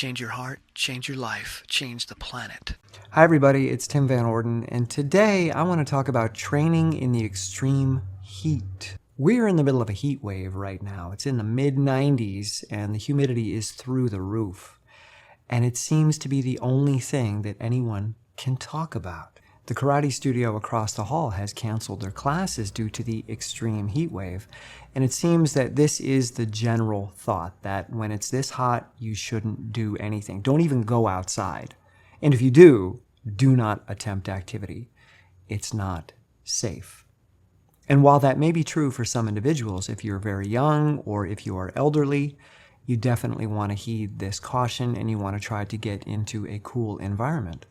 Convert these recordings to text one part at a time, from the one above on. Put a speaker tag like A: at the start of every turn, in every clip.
A: Change your heart, change your life, change the planet.
B: Hi everybody, it's Tim Van Orden, and today I want to talk about training in the extreme heat. We're in the middle of a heat wave right now. It's in the mid-90s and the humidity is through the roof. And it seems to be the only thing that anyone can talk about. The karate studio across the hall has canceled their classes due to the extreme heat wave. And it seems that this is the general thought, that when it's this hot, you shouldn't do anything. Don't even go outside. And if you do not attempt activity. It's not safe. And while that may be true for some individuals, if you're very young or if you are elderly, you definitely want to heed this caution and you want to try to get into a cool environment.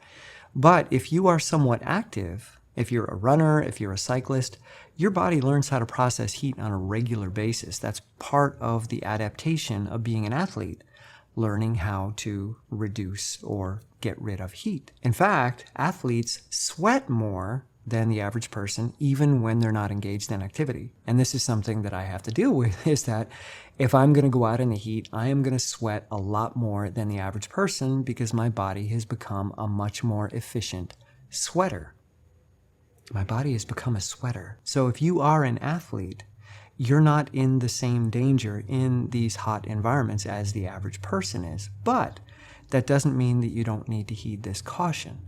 B: But if you are somewhat active, if you're a runner, if you're a cyclist, your body learns how to process heat on a regular basis. That's part of the adaptation of being an athlete, learning how to reduce or get rid of heat. In fact, athletes sweat more than the average person, even when they're not engaged in activity. And this is something that I have to deal with, is that if I'm going to go out in the heat, I am going to sweat a lot more than the average person because my body has become a much more efficient sweater. My body has become a sweater. So if you are an athlete, you're not in the same danger in these hot environments as the average person is. But that doesn't mean that you don't need to heed this caution.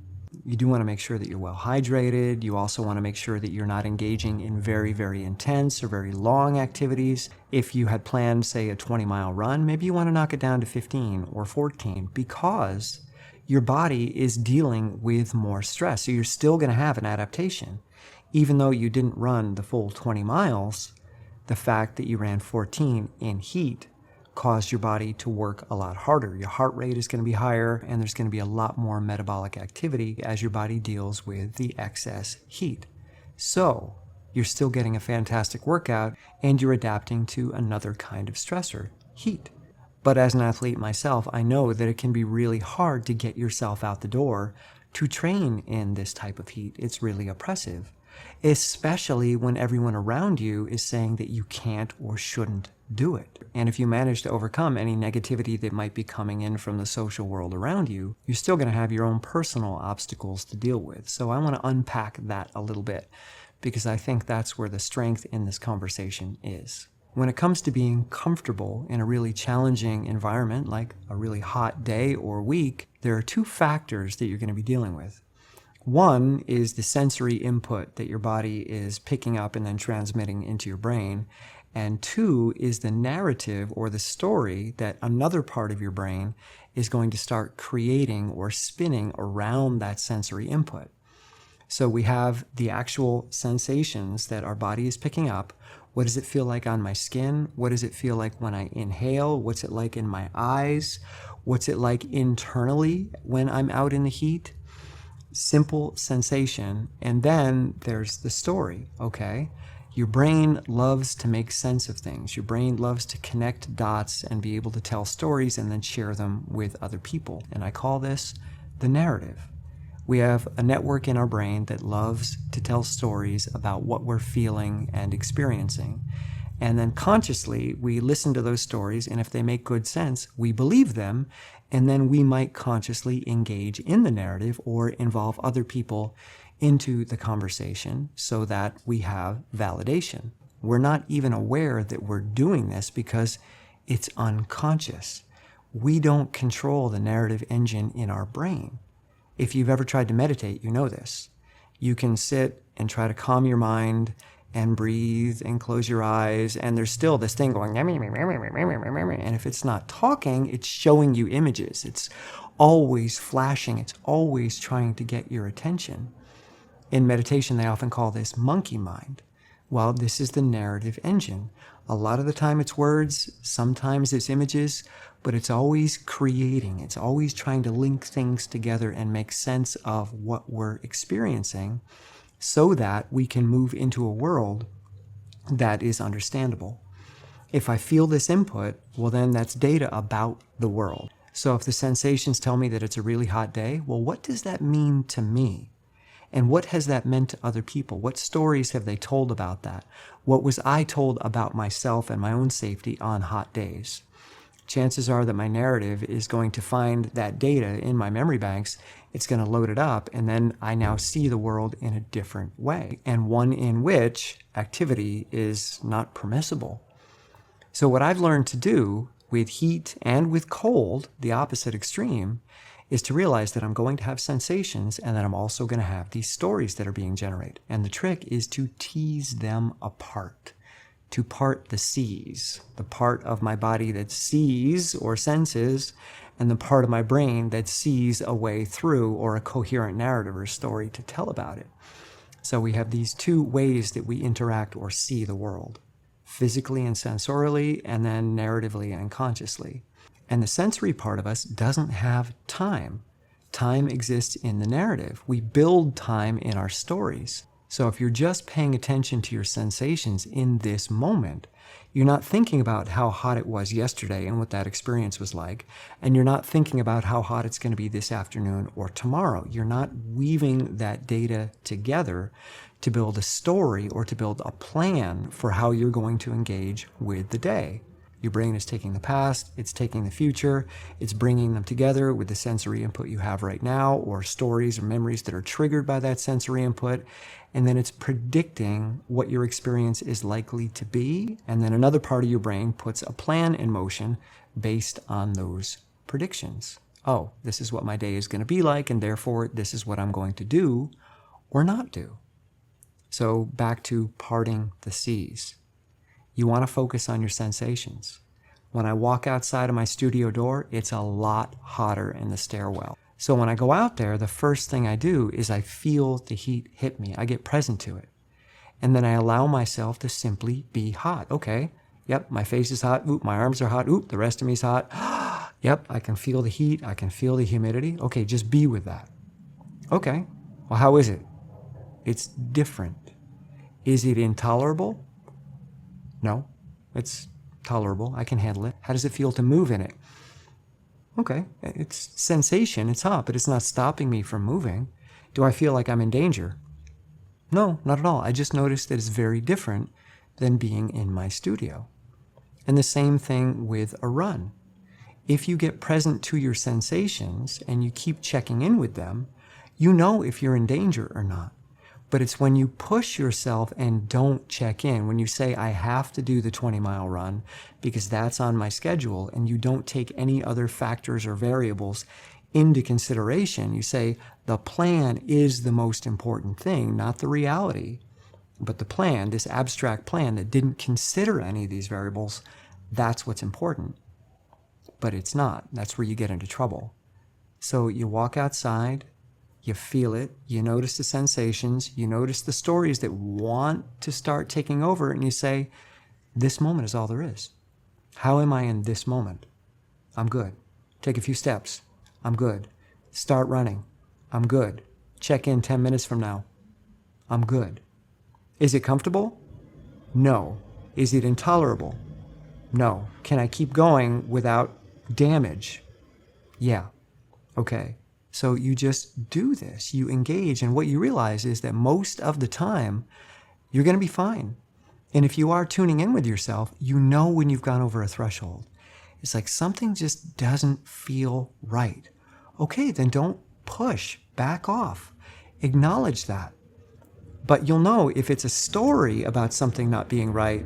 B: You do want to make sure that you're well hydrated. You also want to make sure that you're not engaging in very, very intense or very long activities. If you had planned, say, a 20-mile run, maybe you want to knock it down to 15 or 14 because your body is dealing with more stress. So you're still going to have an adaptation. Even though you didn't run the full 20 miles, the fact that you ran 14 in heat caused your body to work a lot harder. Your heart rate is going to be higher, and there's going to be a lot more metabolic activity as your body deals with the excess heat. So you're still getting a fantastic workout, and you're adapting to another kind of stressor, heat. But as an athlete myself, I know that it can be really hard to get yourself out the door to train in this type of heat. It's really oppressive, especially when everyone around you is saying that you can't or shouldn't do it. And if you manage to overcome any negativity that might be coming in from the social world around you, you're still going to have your own personal obstacles to deal with. So I want to unpack that a little bit because I think that's where the strength in this conversation is. When it comes to being comfortable in a really challenging environment, like a really hot day or week, there are two factors that you're going to be dealing with. One is the sensory input that your body is picking up and then transmitting into your brain. And two is the narrative or the story that another part of your brain is going to start creating or spinning around that sensory input. So we have the actual sensations that our body is picking up. What does it feel like on my skin? What does it feel like when I inhale? What's it like in my eyes? What's it like internally when I'm out in the heat? Simple sensation. And then there's the story, okay? Your brain loves to make sense of things. Your brain loves to connect dots and be able to tell stories and then share them with other people. And I call this the narrative. We have a network in our brain that loves to tell stories about what we're feeling and experiencing. And then consciously, we listen to those stories, and if they make good sense, we believe them, and then we might consciously engage in the narrative or involve other people into the conversation so that we have validation. We're not even aware that we're doing this because it's unconscious. We don't control the narrative engine in our brain. If you've ever tried to meditate, you know this. You can sit and try to calm your mind and breathe and close your eyes, and there's still this thing going, and if it's not talking, it's showing you images. It's always flashing. It's always trying to get your attention. In meditation, they often call this monkey mind. Well, this is the narrative engine. A lot of the time it's words, sometimes it's images, but it's always creating. It's always trying to link things together and make sense of what we're experiencing so that we can move into a world that is understandable. If I feel this input, well, then that's data about the world. So if the sensations tell me that it's a really hot day, well, what does that mean to me? And what has that meant to other people? What stories have they told about that? What was I told about myself and my own safety on hot days? chances are that my narrative is going to find that data in my memory banks. It's going to load it up, and then I now see the world in a different way, and one in which activity is not permissible. So what I've learned to do with heat and with cold, the opposite extreme, is to realize that I'm going to have sensations and that I'm also going to have these stories that are being generated. And the trick is to tease them apart, to part the C's, the part of my body that sees or senses, and the part of my brain that sees a way through or a coherent narrative or story to tell about it. So we have these two ways that we interact or see the world, physically and sensorially, and then narratively and consciously. And the sensory part of us doesn't have time. Time exists in the narrative. We build time in our stories. So if you're just paying attention to your sensations in this moment, you're not thinking about how hot it was yesterday and what that experience was like, and you're not thinking about how hot it's going to be this afternoon or tomorrow. You're not weaving that data together to build a story or to build a plan for how you're going to engage with the day. Your brain is taking the past, it's taking the future, it's bringing them together with the sensory input you have right now, or stories or memories that are triggered by that sensory input, and then it's predicting what your experience is likely to be, and then another part of your brain puts a plan in motion based on those predictions. Oh, this is what my day is going to be like, and therefore this is what I'm going to do or not do. So back to parting the C's. You want to focus on your sensations. When I walk outside of my studio door, it's a lot hotter in the stairwell. So when I go out there, the first thing I do is I feel the heat hit me. I get present to it. And then I allow myself to simply be hot. Okay, yep, my face is hot. Oop, my arms are hot. Oop, the rest of me is hot. Yep, I can feel the heat. I can feel the humidity. Okay, just be with that. Okay, well, how is it? It's different. Is it intolerable? No, it's tolerable. I can handle it. How does it feel to move in it? Okay, it's sensation. It's hot, but it's not stopping me from moving. Do I feel like I'm in danger? No, not at all. I just noticed that it's very different than being in my studio. And the same thing with a run. If you get present to your sensations and you keep checking in with them, you know if you're in danger or not. But it's when you push yourself and don't check in, when you say, I have to do the 20-mile run because that's on my schedule, and you don't take any other factors or variables into consideration. You say, the plan is the most important thing, not the reality. But the plan, this abstract plan that didn't consider any of these variables, that's what's important. But it's not. That's where you get into trouble. So you walk outside, you feel it, you notice the sensations, you notice the stories that want to start taking over, and you say, this moment is all there is. How am I in this moment? I'm good. Take a few steps. I'm good. Start running. I'm good. Check in 10 minutes from now. I'm good. Is it comfortable? No. Is it intolerable? No. Can I keep going without damage? Yeah. Okay. So you just do this, you engage, and what you realize is that most of the time, you're going to be fine. And if you are tuning in with yourself, you know when you've gone over a threshold. It's like something just doesn't feel right. Okay, then don't push, back off, acknowledge that. But you'll know if it's a story about something not being right,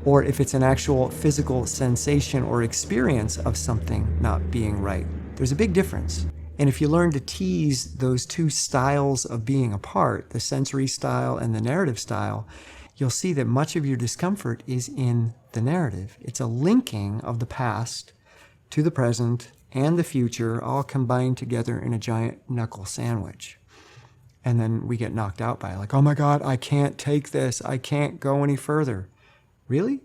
B: or if it's an actual physical sensation or experience of something not being right. There's a big difference. And if you learn to tease those two styles of being apart, the sensory style and the narrative style, you'll see that much of your discomfort is in the narrative. It's a linking of the past to the present and the future, all combined together in a giant knuckle sandwich. And then we get knocked out by it, like, oh my God, I can't take this. I can't go any further. Really?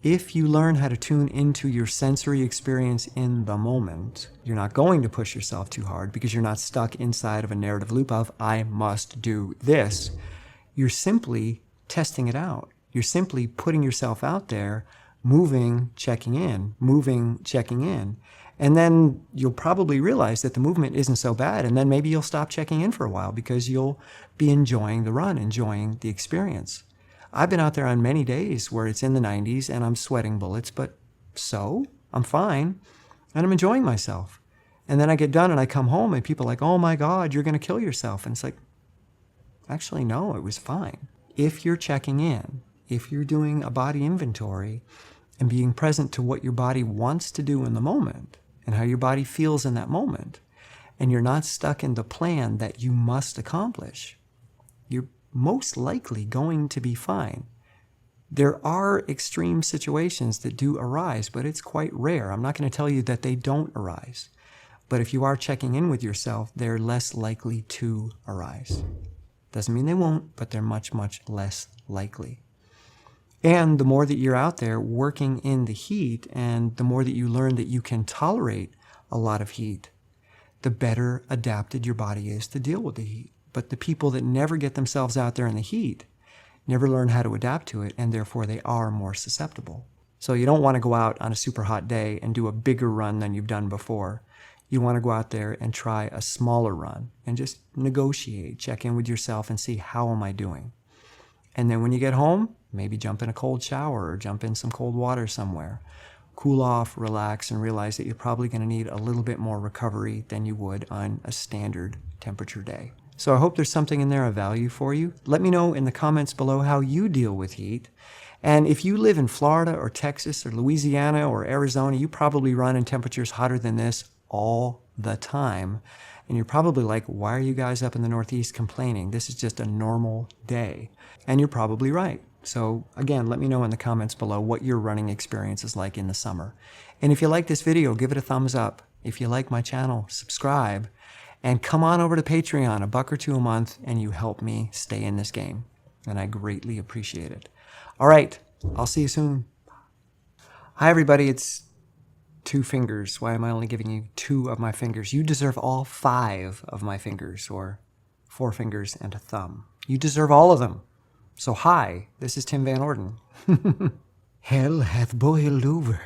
B: If you learn how to tune into your sensory experience in the moment, you're not going to push yourself too hard because you're not stuck inside of a narrative loop of, I must do this. You're simply testing it out. You're simply putting yourself out there, moving, checking in, moving, checking in. And then you'll probably realize that the movement isn't so bad. And then maybe you'll stop checking in for a while because you'll be enjoying the run, enjoying the experience. I've been out there on many days where it's in the 90s and I'm sweating bullets, but so? I'm fine. and I'm enjoying myself. And then I get done and I come home and people are like, oh my God, you're going to kill yourself. And it's like, actually, no, it was fine. If you're checking in, if you're doing a body inventory and being present to what your body wants to do in the moment and how your body feels in that moment, and you're not stuck in the plan that you must accomplish, you're most likely going to be fine. There are extreme situations that do arise, but it's quite rare. I'm not going to tell you that they don't arise. But if you are checking in with yourself, they're less likely to arise. Doesn't mean they won't, but they're much, much less likely. And the more that you're out there working in the heat, and the more that you learn that you can tolerate a lot of heat, the better adapted your body is to deal with the heat. But the people that never get themselves out there in the heat never learn how to adapt to it, and therefore they are more susceptible. So you don't want to go out on a super hot day and do a bigger run than you've done before. You want to go out there and try a smaller run and just negotiate, check in with yourself and see, how am I doing? And then when you get home, maybe jump in a cold shower or jump in some cold water somewhere. Cool off, relax, and realize that you're probably going to need a little bit more recovery than you would on a standard temperature day. So I hope there's something in there of value for you. Let me know in the comments below how you deal with heat. And if you live in Florida or Texas or Louisiana or Arizona, you probably run in temperatures hotter than this all the time. And you're probably like, why are you guys up in the Northeast complaining? This is just a normal day. And you're probably right. So again, let me know in the comments below what your running experience is like in the summer. And if you like this video, give it a thumbs up. If you like my channel, subscribe. And come on over to Patreon, $1 or $2 a month, and you help me stay in this game. And I greatly appreciate it. All right, I'll see you soon. Hi, everybody. It's 2 fingers. Why am I only giving you 2 of my fingers? You deserve all 5 of my fingers, or 4 fingers and a thumb. You deserve all of them. So hi, this is Tim Van Orden. Hell hath boiled over.